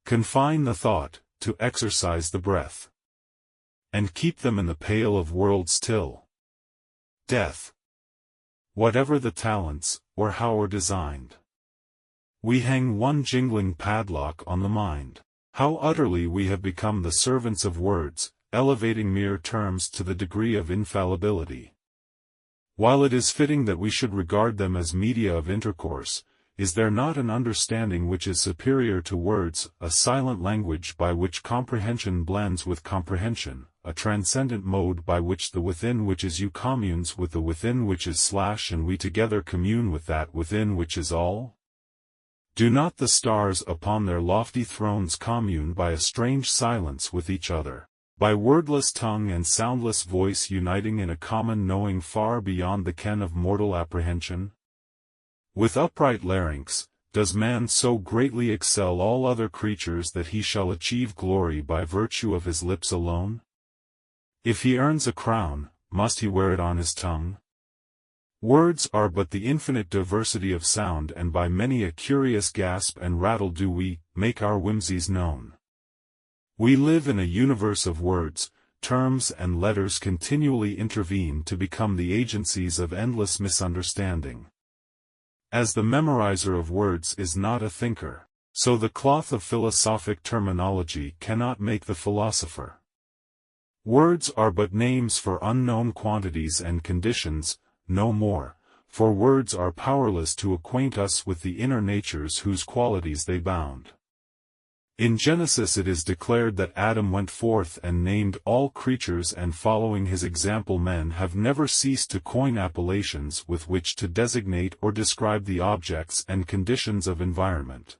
Confine the thought, to exercise the breath. And keep them in the pale of worlds till death. Whatever the talents, or how designed, we hang one jingling padlock on the mind. How utterly we have become the servants of words, elevating mere terms to the degree of infallibility. While it is fitting that we should regard them as media of intercourse, is there not an understanding which is superior to words, a silent language by which comprehension blends with comprehension, a transcendent mode by which the within which is you communes with the within which is / and we together commune with that within which is all? Do not the stars upon their lofty thrones commune by a strange silence with each other, by wordless tongue and soundless voice uniting in a common knowing far beyond the ken of mortal apprehension? With upright larynx, does man so greatly excel all other creatures that he shall achieve glory by virtue of his lips alone? If he earns a crown, must he wear it on his tongue? Words are but the infinite diversity of sound, and by many a curious gasp and rattle do we make our whimsies known. We live in a universe of words, terms and letters continually intervene to become the agencies of endless misunderstanding. As the memorizer of words is not a thinker, so the cloth of philosophic terminology cannot make the philosopher. Words are but names for unknown quantities and conditions, no more, for words are powerless to acquaint us with the inner natures whose qualities they bound. In Genesis it is declared that Adam went forth and named all creatures, and following his example men have never ceased to coin appellations with which to designate or describe the objects and conditions of environment.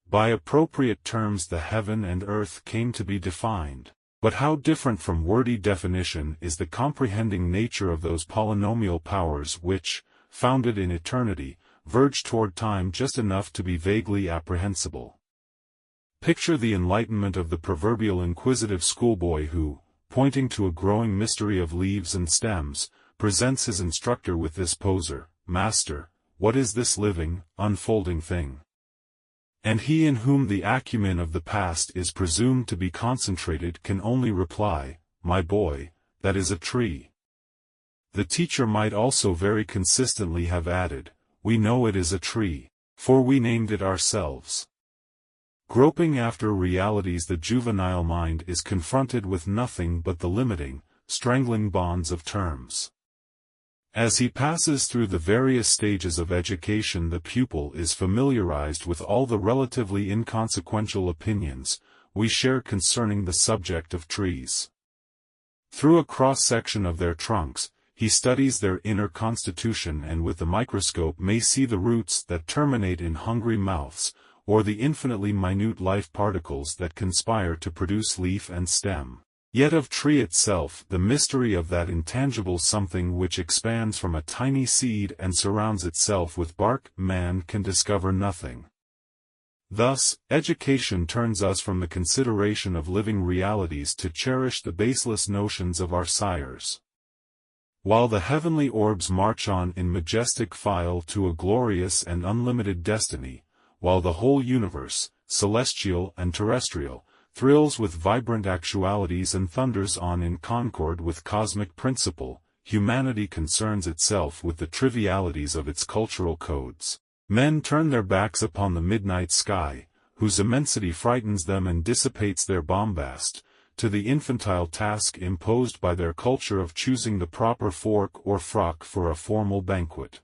By appropriate terms the heaven and earth came to be defined, but how different from wordy definition is the comprehending nature of those polynomial powers which, founded in eternity, verge toward time just enough to be vaguely apprehensible. Picture the enlightenment of the proverbial inquisitive schoolboy who, pointing to a growing mystery of leaves and stems, presents his instructor with this poser: "Master, what is this living, unfolding thing?" And he in whom the acumen of the past is presumed to be concentrated can only reply, "My boy, that is a tree." The teacher might also very consistently have added, "We know it is a tree, for we named it ourselves." Groping after realities, the juvenile mind is confronted with nothing but the limiting, strangling bonds of terms. As he passes through the various stages of education, the pupil is familiarized with all the relatively inconsequential opinions we share concerning the subject of trees. Through a cross-section of their trunks, he studies their inner constitution, and with the microscope may see the roots that terminate in hungry mouths, or the infinitely minute life particles that conspire to produce leaf and stem. Yet of tree itself, the mystery of that intangible something which expands from a tiny seed and surrounds itself with bark, man can discover nothing. Thus, education turns us from the consideration of living realities to cherish the baseless notions of our sires. While the heavenly orbs march on in majestic file to a glorious and unlimited destiny, while the whole universe, celestial and terrestrial, thrills with vibrant actualities and thunders on in concord with cosmic principle, humanity concerns itself with the trivialities of its cultural codes. Men turn their backs upon the midnight sky, whose immensity frightens them and dissipates their bombast, to the infantile task imposed by their culture of choosing the proper fork or frock for a formal banquet.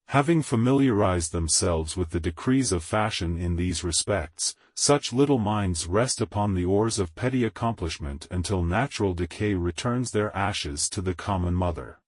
Having familiarized themselves with the decrees of fashion in these respects, such little minds rest upon the oars of petty accomplishment until natural decay returns their ashes to the common mother.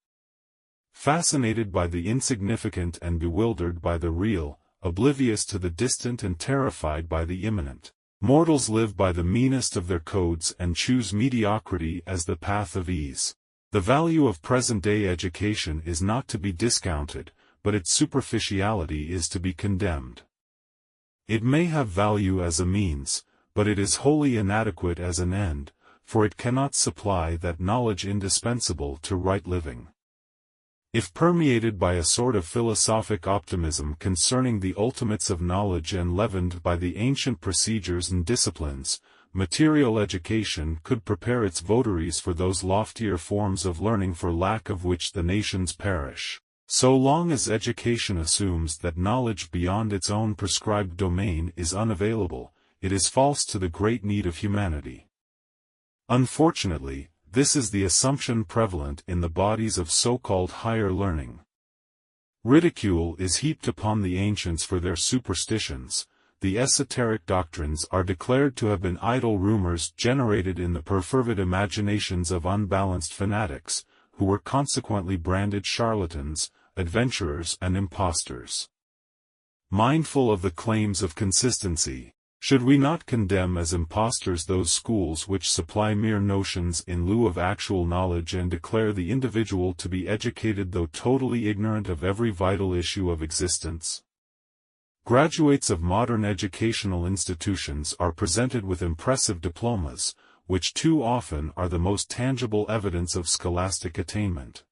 Fascinated by the insignificant and bewildered by the real, oblivious to the distant and terrified by the imminent, mortals live by the meanest of their codes and choose mediocrity as the path of ease. The value of present-day education is not to be discounted, but its superficiality is to be condemned. It may have value as a means, but it is wholly inadequate as an end, for it cannot supply that knowledge indispensable to right living. If permeated by a sort of philosophic optimism concerning the ultimates of knowledge and leavened by the ancient procedures and disciplines, material education could prepare its votaries for those loftier forms of learning for lack of which the nations perish. So long as education assumes that knowledge beyond its own prescribed domain is unavailable, it is false to the great need of humanity. Unfortunately, this is the assumption prevalent in the bodies of so-called higher learning. Ridicule is heaped upon the ancients for their superstitions. The esoteric doctrines are declared to have been idle rumors generated in the perfervid imaginations of unbalanced fanatics, who were consequently branded charlatans, adventurers and impostors. Mindful of the claims of consistency, should we not condemn as impostors those schools which supply mere notions in lieu of actual knowledge and declare the individual to be educated though totally ignorant of every vital issue of existence? Graduates of modern educational institutions are presented with impressive diplomas, which too often are the most tangible evidence of scholastic attainment.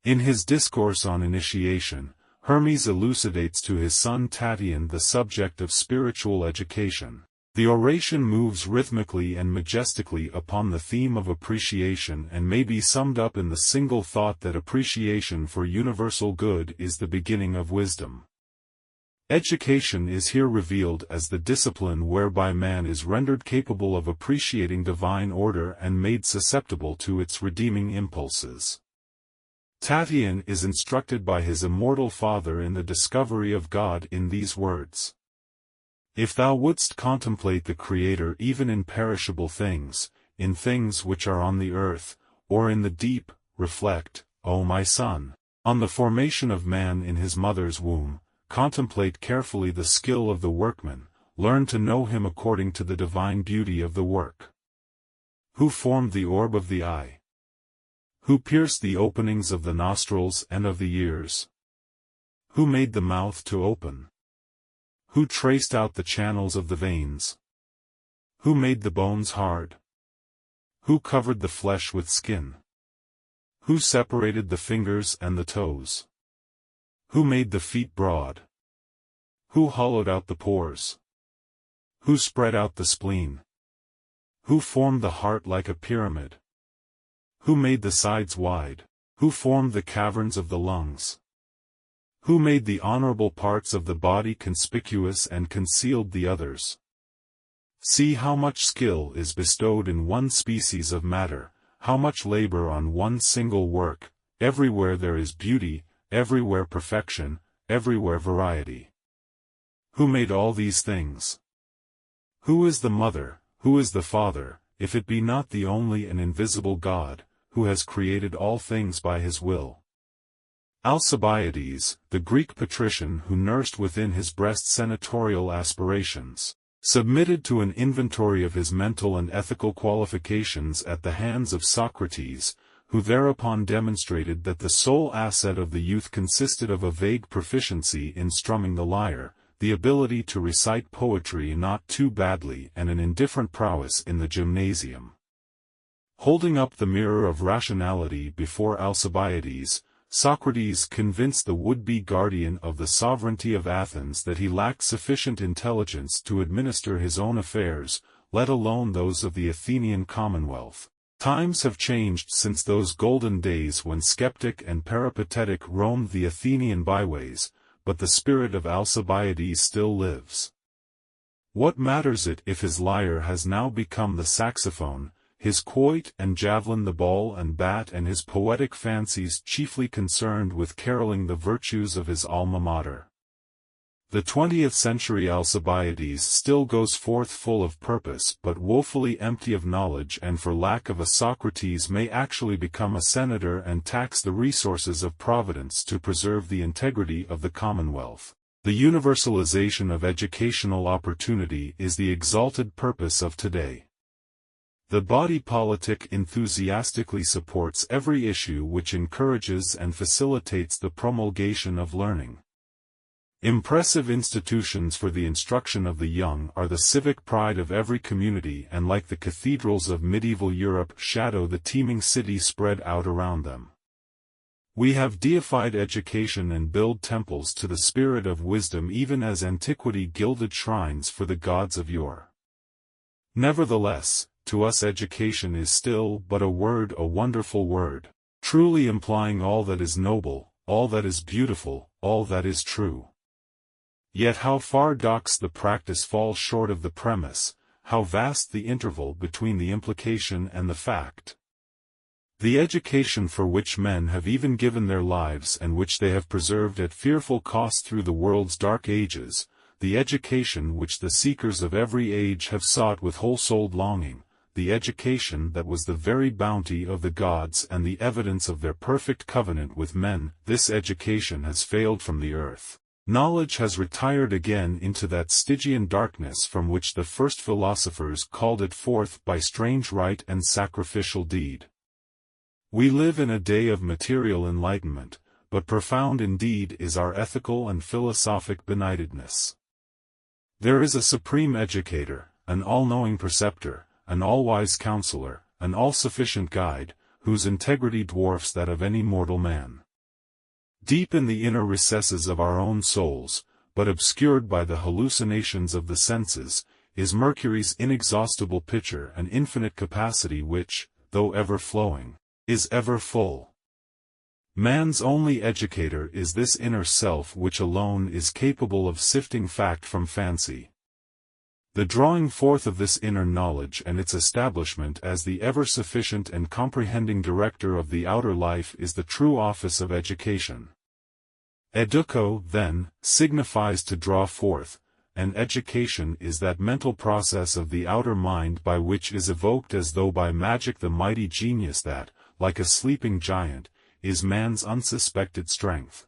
In his discourse on initiation, Hermes elucidates to his son Tatian the subject of spiritual education. The oration moves rhythmically and majestically upon the theme of appreciation and may be summed up in the single thought that appreciation for universal good is the beginning of wisdom. Education is here revealed as the discipline whereby man is rendered capable of appreciating divine order and made susceptible to its redeeming impulses. Tatian is instructed by his immortal father in the discovery of God in these words. If thou wouldst contemplate the Creator even in perishable things, in things which are on the earth, or in the deep, reflect, O my son, on the formation of man in his mother's womb, contemplate carefully the skill of the workman, learn to know him according to the divine beauty of the work. Who formed the orb of the eye? Who pierced the openings of the nostrils and of the ears? Who made the mouth to open? Who traced out the channels of the veins? Who made the bones hard? Who covered the flesh with skin? Who separated the fingers and the toes? Who made the feet broad? Who hollowed out the pores? Who spread out the spleen? Who formed the heart like a pyramid? Who made the sides wide? Who formed the caverns of the lungs? Who made the honorable parts of the body conspicuous and concealed the others? See how much skill is bestowed in one species of matter, how much labor on one single work. Everywhere there is beauty, everywhere perfection, everywhere variety. Who made all these things? Who is the mother, who is the father, if it be not the only and invisible God, who has created all things by his will? Alcibiades, the Greek patrician who nursed within his breast senatorial aspirations, submitted to an inventory of his mental and ethical qualifications at the hands of Socrates, who thereupon demonstrated that the sole asset of the youth consisted of a vague proficiency in strumming the lyre, the ability to recite poetry not too badly, and an indifferent prowess in the gymnasium. Holding up the mirror of rationality before Alcibiades, Socrates convinced the would-be guardian of the sovereignty of Athens that he lacked sufficient intelligence to administer his own affairs, let alone those of the Athenian commonwealth. Times have changed since those golden days when skeptic and peripatetic roamed the Athenian byways, but the spirit of Alcibiades still lives. What matters it if his lyre has now become the saxophone, his quoit and javelin the ball and bat, and his poetic fancies chiefly concerned with caroling the virtues of his alma mater? The 20th century Alcibiades still goes forth full of purpose but woefully empty of knowledge, and for lack of a Socrates may actually become a senator and tax the resources of Providence to preserve the integrity of the Commonwealth. The universalization of educational opportunity is the exalted purpose of today. The body politic enthusiastically supports every issue which encourages and facilitates the promulgation of learning. Impressive institutions for the instruction of the young are the civic pride of every community, and like the cathedrals of medieval Europe shadow the teeming city spread out around them. We have deified education and build temples to the spirit of wisdom, even as antiquity gilded shrines for the gods of yore. Nevertheless, to us education is still but a word, a wonderful word, truly implying all that is noble, all that is beautiful, all that is true. Yet how far does the practice fall short of the premise, how vast the interval between the implication and the fact. The education for which men have even given their lives and which they have preserved at fearful cost through the world's dark ages, the education which the seekers of every age have sought with whole-souled longing, the education that was the very bounty of the gods and the evidence of their perfect covenant with men, this education has failed from the earth. Knowledge has retired again into that Stygian darkness from which the first philosophers called it forth by strange rite and sacrificial deed. We live in a day of material enlightenment, but profound indeed is our ethical and philosophic benightedness. There is a supreme educator, an all-knowing preceptor, an all-wise counselor, an all-sufficient guide, whose integrity dwarfs that of any mortal man. Deep in the inner recesses of our own souls, but obscured by the hallucinations of the senses, is Mercury's inexhaustible pitcher, an infinite capacity which, though ever flowing, is ever full. Man's only educator is this inner self, which alone is capable of sifting fact from fancy. The drawing forth of this inner knowledge and its establishment as the ever-sufficient and comprehending director of the outer life is the true office of education. Educo, then, signifies to draw forth, and education is that mental process of the outer mind by which is evoked as though by magic the mighty genius that, like a sleeping giant, is man's unsuspected strength.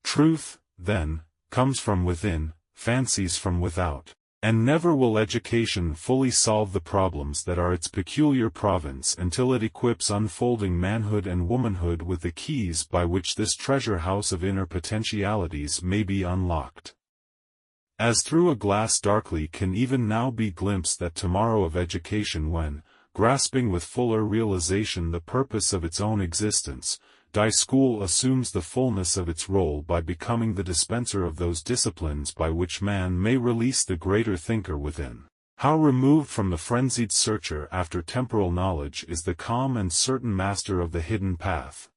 Truth, then, comes from within, fancies from without. And never will education fully solve the problems that are its peculiar province until it equips unfolding manhood and womanhood with the keys by which this treasure house of inner potentialities may be unlocked. As through a glass darkly can even now be glimpsed that tomorrow of education when, grasping with fuller realization the purpose of its own existence, thy school assumes the fullness of its role by becoming the dispenser of those disciplines by which man may release the greater thinker within. How removed from the frenzied searcher after temporal knowledge is the calm and certain master of the hidden path.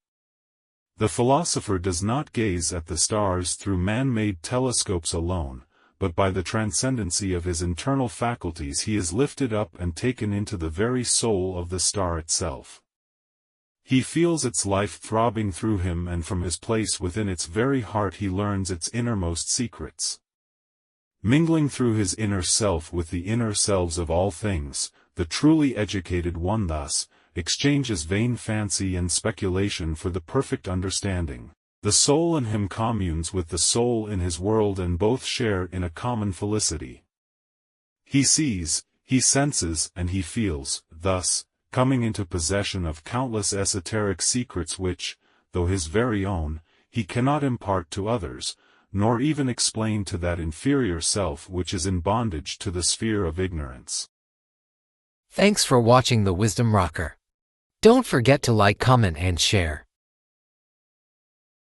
The philosopher does not gaze at the stars through man-made telescopes alone, but by the transcendency of his internal faculties he is lifted up and taken into the very soul of the star itself. He feels its life throbbing through him, and from his place within its very heart he learns its innermost secrets. Mingling through his inner self with the inner selves of all things, the truly educated one thus exchanges vain fancy and speculation for the perfect understanding. The soul in him communes with the soul in his world, and both share in a common felicity. He sees, he senses, and he feels, thus, coming into possession of countless esoteric secrets which, though his very own, he cannot impart to others, nor even explain to that inferior self which is in bondage to the sphere of ignorance. Thanks for watching the Wisdom Rocker. Don't forget to like, comment, and share.